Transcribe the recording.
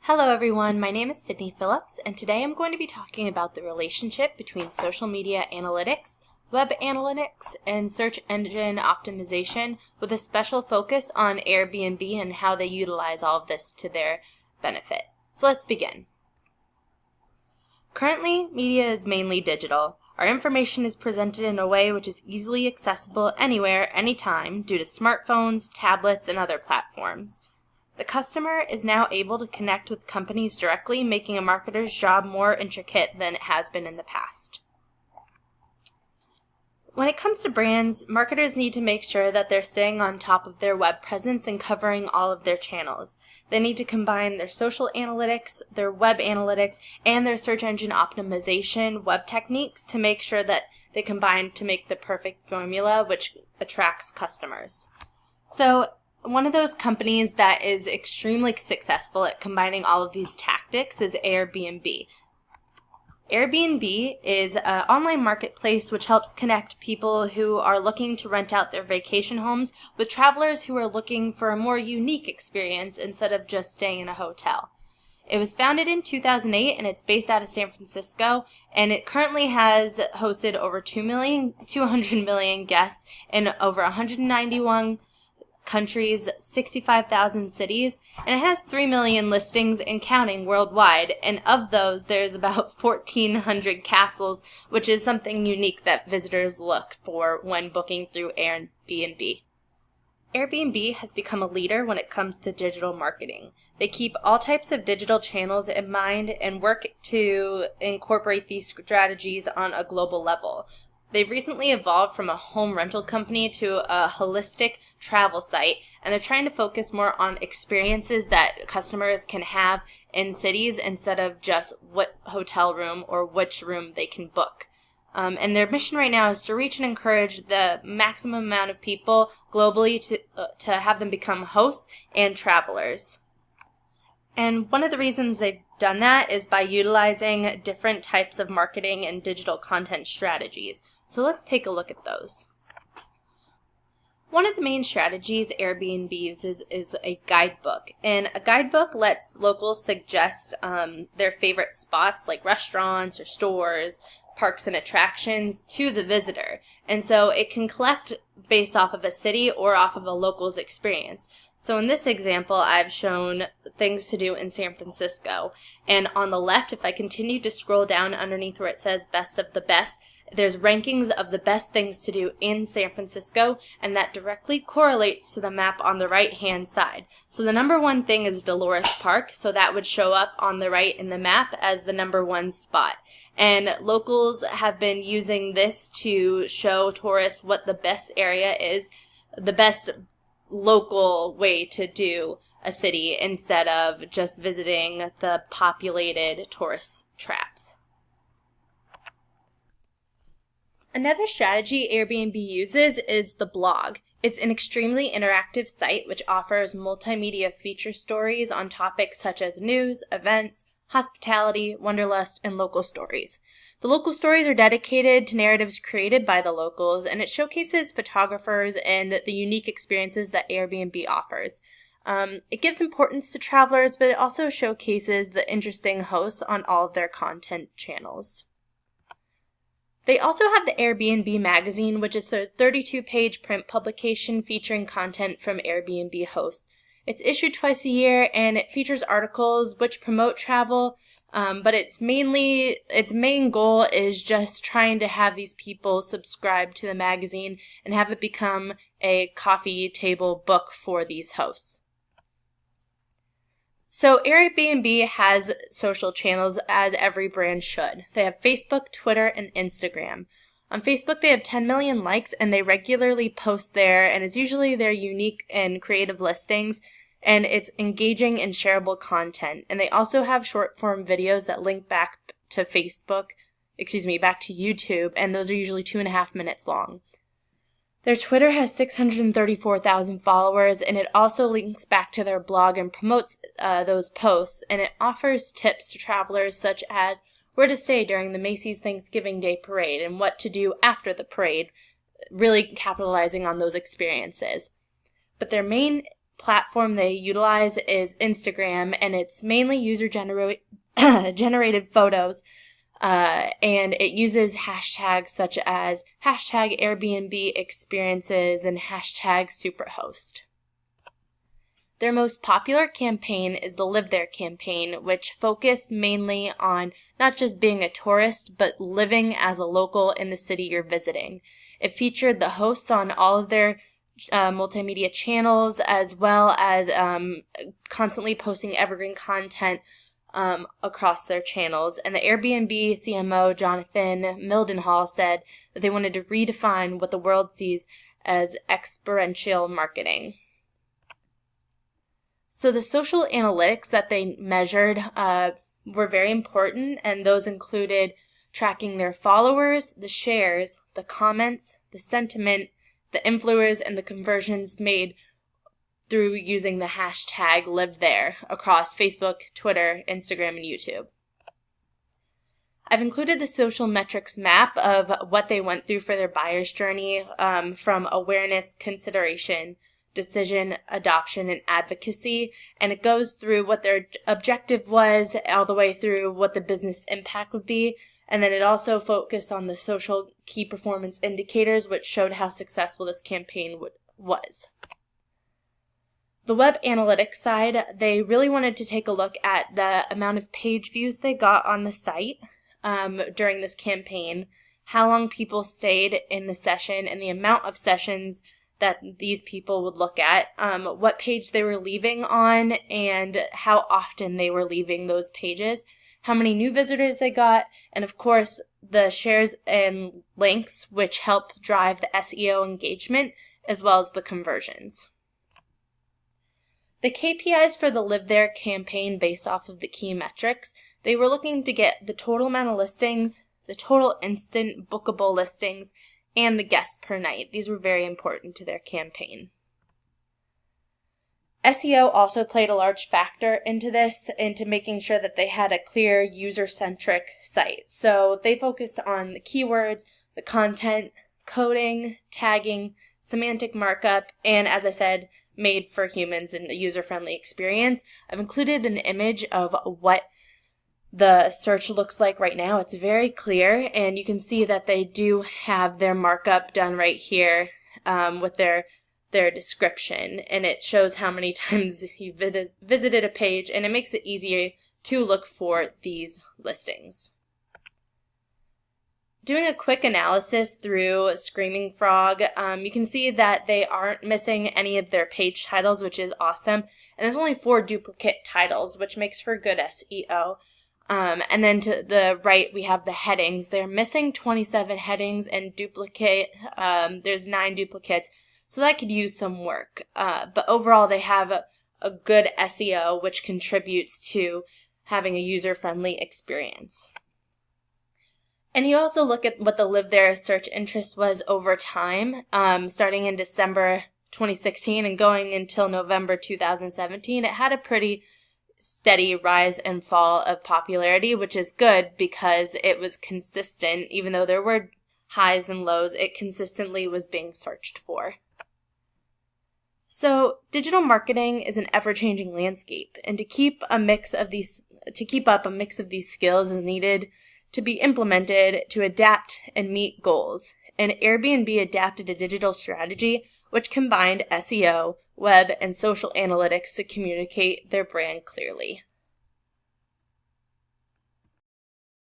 Hello everyone, my name is Sydney Phillips, and today I'm going to be talking about the relationship between social media analytics, web analytics, and search engine optimization with a special focus on Airbnb and how they utilize all of this to their benefit. So let's begin. Currently, media is mainly digital. Our information is presented in a way which is easily accessible anywhere, anytime, due to smartphones, tablets, and other platforms. The customer is now able to connect with companies directly, making a marketer's job more intricate than it has been in the past. When it comes to brands, marketers need to make sure that they're staying on top of their web presence and covering all of their channels. They need to combine their social analytics, their web analytics, and their search engine optimization web techniques to make sure that they combine to make the perfect formula which attracts customers. So, one of those companies that is extremely successful at combining all of these tactics is Airbnb. Airbnb is an online marketplace which helps connect people who are looking to rent out their vacation homes with travelers who are looking for a more unique experience instead of just staying in a hotel. It was founded in 2008 and it's based out of San Francisco, and it currently has hosted over 200 million guests in over 191 countries, 65,000 cities, and it has 3 million listings and counting worldwide, and of those there's about 1,400 castles, which is something unique that visitors look for when booking through Airbnb. Airbnb has become a leader when it comes to digital marketing. They keep all types of digital channels in mind and work to incorporate these strategies on a global level. They've recently evolved from a home rental company to a holistic travel site, and they're trying to focus more on experiences that customers can have in cities instead of just what hotel room or which room they can book. And their mission right now is to reach and encourage the maximum amount of people globally to have them become hosts and travelers. And one of the reasons they've done that is by utilizing different types of marketing and digital content strategies. So let's take a look at those. One of the main strategies Airbnb uses is a guidebook. And a guidebook lets locals suggest their favorite spots like restaurants or stores, parks and attractions to the visitor. And so it can collect based off of a city or off of a local's experience. So in this example, I've shown things to do in San Francisco. And on the left, if I continue to scroll down underneath where it says best of the best, there's rankings of the best things to do in San Francisco, and that directly correlates to the map on the right-hand side. So the number one thing is Dolores Park, so that would show up on the right in the map as the number one spot. And locals have been using this to show tourists what the best area is, the best local way to do a city instead of just visiting the populated tourist traps. Another strategy Airbnb uses is the blog. It's an extremely interactive site which offers multimedia feature stories on topics such as news, events, hospitality, wanderlust, and local stories. The local stories are dedicated to narratives created by the locals, and it showcases photographers and the unique experiences that Airbnb offers. It gives importance to travelers, but it also showcases the interesting hosts on all of their content channels. They also have the Airbnb magazine, which is a 32-page print publication featuring content from Airbnb hosts. It's issued twice a year, and it features articles which promote travel, but its main goal is just trying to have these people subscribe to the magazine and have it become a coffee table book for these hosts. So Airbnb has social channels, as every brand should. They have Facebook, Twitter, and Instagram. On Facebook, they have 10 million likes, and they regularly post there, and it's usually their unique and creative listings, and it's engaging and shareable content. And they also have short-form videos that link back to back to YouTube, and those are usually 2.5 minutes long. Their Twitter has 634,000 followers, and it also links back to their blog and promotes those posts, and it offers tips to travelers such as where to stay during the Macy's Thanksgiving Day Parade and what to do after the parade, really capitalizing on those experiences. But their main platform they utilize is Instagram, and it's mainly user-generated photos, and it uses hashtags such as hashtag Airbnb experiences and hashtag superhost. Their most popular campaign is the Live There campaign, which focused mainly on not just being a tourist, but living as a local in the city you're visiting. It featured the hosts on all of their multimedia channels, as well as constantly posting evergreen content across their channels. And the Airbnb CMO, Jonathan Mildenhall, said that they wanted to redefine what the world sees as experiential marketing. So the social analytics that they measured were very important, and those included tracking their followers, the shares, the comments, the sentiment, the influencers, and the conversions made through using the hashtag #LiveThere across Facebook, Twitter, Instagram, and YouTube. I've included the social metrics map of what they went through for their buyer's journey, from awareness, consideration, decision, adoption, and advocacy, and it goes through what their objective was all the way through what the business impact would be, and then it also focused on the social key performance indicators, which showed how successful this campaign was. The web analytics side, they really wanted to take a look at the amount of page views they got on the site during this campaign, how long people stayed in the session, and the amount of sessions that these people would look at, what page they were leaving on, and how often they were leaving those pages, how many new visitors they got, and of course the shares and links, which help drive the SEO engagement as well as the conversions. The KPIs for the Live There campaign based off of the key metrics, they were looking to get the total amount of listings, the total instant bookable listings, and the guests per night. These were very important to their campaign. SEO also played a large factor into this, into making sure that they had a clear user-centric site. So they focused on the keywords, the content, coding, tagging, semantic markup, and as I said, made for humans and a user-friendly experience. I've included an image of what the search looks like right now. It's very clear, and you can see that they do have their markup done right here with their description, and it shows how many times you visited a page, and it makes it easier to look for these listings. Doing a quick analysis through Screaming Frog, you can see that they aren't missing any of their page titles, which is awesome, and there's only 4 duplicate titles, which makes for good SEO. And then to the right, we have the headings. They're missing 27 headings, and there's 9 duplicates, so that could use some work. But overall, they have a good SEO, which contributes to having a user-friendly experience. And you also look at what the Live There search interest was over time, starting in December 2016 and going until November 2017. It had a pretty steady rise and fall of popularity, which is good because it was consistent. Even though there were highs and lows, it consistently was being searched for. So digital marketing is an ever-changing landscape, and to keep up a mix of these skills is needed to be implemented to adapt and meet goals. And Airbnb adapted a digital strategy which combined SEO, web, and social analytics to communicate their brand clearly.